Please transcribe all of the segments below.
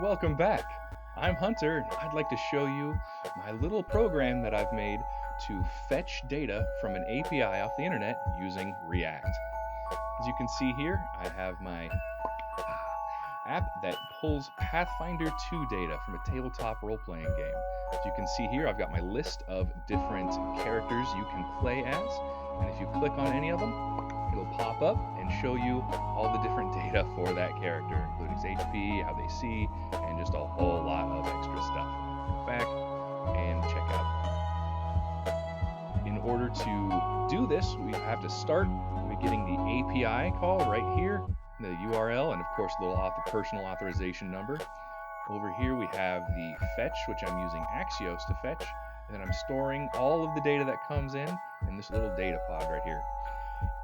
Welcome back. I'm Hunter, and I'd like to show you my little program that I've made to fetch data from an API off the internet using React. As you can see here, I have my app that pulls Pathfinder 2 data from a tabletop role-playing game. As you can see here, I've got my list of different characters you can play as, and if you click on any of them, it'll pop up and show you all the different data for that character, including his HP, how they see, and just a whole lot of extra stuff. Go back and check out. In order to do this, we have to start with getting the API call right here, the URL, and of course the little personal authorization number. Over here we have the fetch, which I'm using Axios to fetch, and then I'm storing all of the data that comes in this little data pod right here.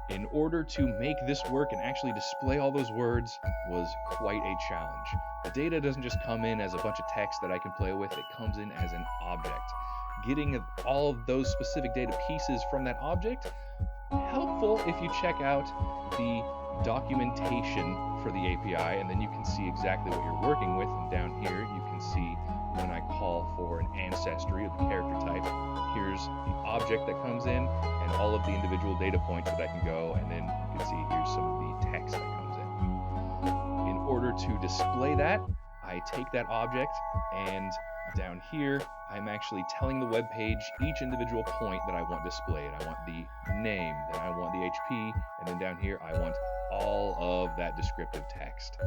In order to make this work and actually display all those words was quite a challenge. The data doesn't just come in as a bunch of text that I can play with, it comes in as an object. Getting all of those specific data pieces from that object, helpful if you check out the documentation for the API, and then you can see exactly what you're working with. And down here you can see when I call for an ancestry of the character type, here's the object that comes in and all of the individual data points that I can go, and then you can see here's some of the text that comes in. In order to display that, I take that object, and down here I'm actually telling the web page each individual point that I want displayed. I want the name, then I want the HP, and then down here I want all of that descriptive text.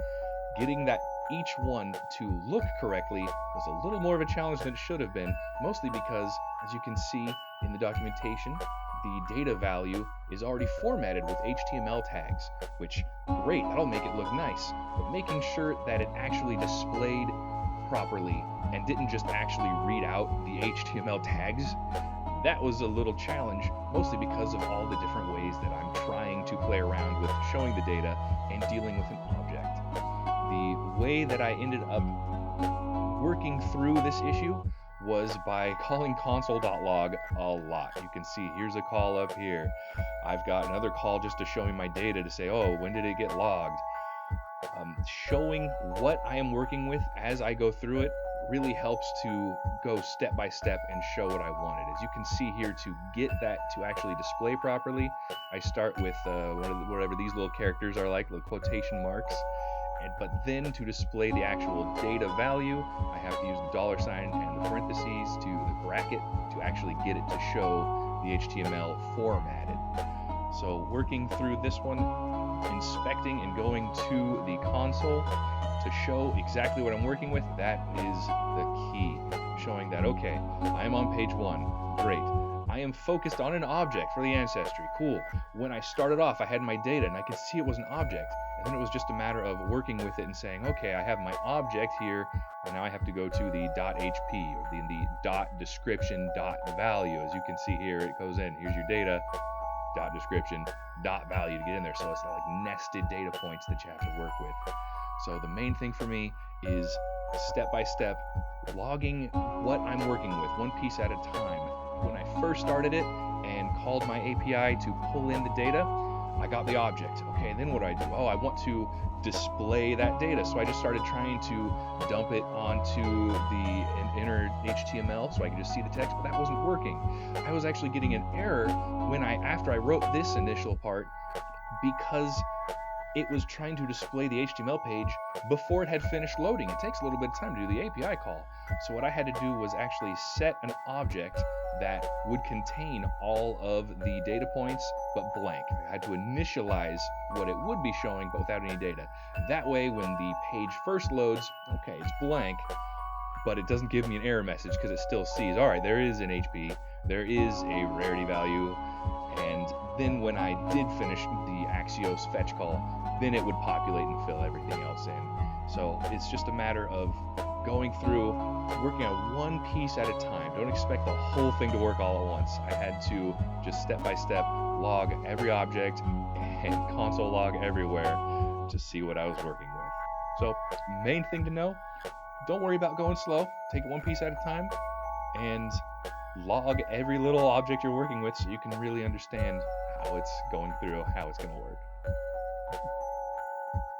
Getting that each one to look correctly was a little more of a challenge than it should have been, mostly because, as you can see in the documentation, the data value is already formatted with HTML tags, which, great, that'll make it look nice, but making sure that it actually displayed properly and didn't just actually read out the HTML tags, that was a little challenge, mostly because of all the different ways that I'm trying to play around with showing the data and dealing with an object. The way that I ended up working through this issue was by calling console.log a lot. You can see here's a call up here. I've got another call just to show me my data to say, oh, when did it get logged? Showing what I am working with as I go through it really helps to go step by step and show what I wanted. As you can see here, to get that to actually display properly, I start with whatever these little characters are like, little quotation marks. But then to display the actual data value, I have to use the $sign and the parentheses to the bracket to actually get it to show the HTML formatted. So working through this one, inspecting and going to the console to show exactly what I'm working with, that is the key. Showing that, okay, I am on page 1, great. I am focused on an object for the ancestry, cool. When I started off, I had my data and I could see it was an object. And then it was just a matter of working with it and saying, okay, I have my object here, and now I have to go to the .hp, or the .description .value. As you can see here, it goes in, here's your data, .description .value to get in there. So it's like nested data points that you have to work with. So the main thing for me is step by step logging what I'm working with, one piece at a time. When I first started it and called my API to pull in the data, I got the object. Okay, then what do I do? Oh, I want to display that data. So I just started trying to dump it onto the inner HTML so I could just see the text, but that wasn't working. I was actually getting an error after I wrote this initial part, because it was trying to display the HTML page before it had finished loading. It takes a little bit of time to do the API call. So what I had to do was actually set an object that would contain all of the data points but blank. I had to initialize what it would be showing but without any data. That way when the page first loads, okay, it's blank, but it doesn't give me an error message because it still sees, all right, there is an HP, there is a rarity value, and then when I did finish the Axios fetch call, then it would populate and fill everything else in. So it's just a matter of going through, working on one piece at a time. Don't expect the whole thing to work all at once. I had to just step by step log every object and console log everywhere to see what I was working with. So main thing to know, don't worry about going slow. Take it one piece at a time and log every little object you're working with so you can really understand how it's going through, how it's going to work.